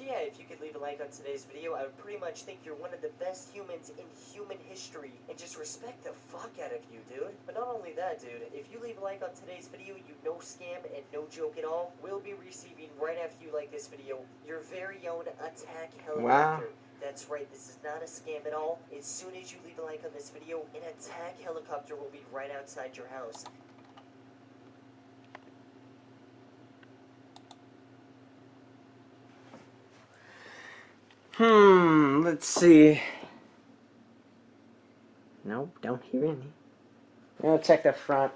So yeah, if you could leave a like on today's video, I would pretty much think you're one of the best humans in human history, and just respect the fuck out of you, dude. But not only that, dude, if you leave a like on today's video, you no scam and no joke at all, will be receiving right after you like this video your very own attack helicopter. Wow. That's right, this is not a scam at all. As soon as you leave a like on this video, an attack helicopter will be right outside your house. Let's see. Nope, don't hear any. Now check the front.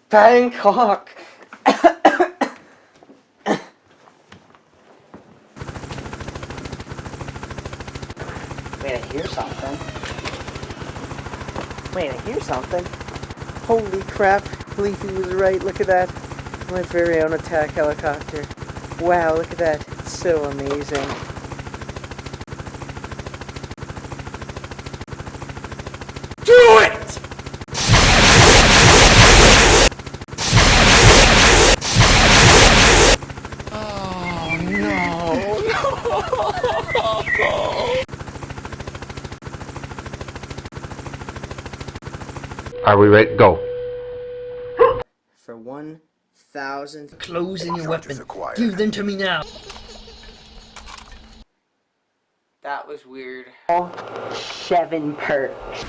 Bangkok! Wait, I hear something. Holy crap, Leafy was right, look at that. My very own attack helicopter. Wow, look at that. It's so amazing. Do it! Oh, no. Are we ready? Go. For 1,000. Closing your weapon. Give them to me now. That was weird. 7 perks.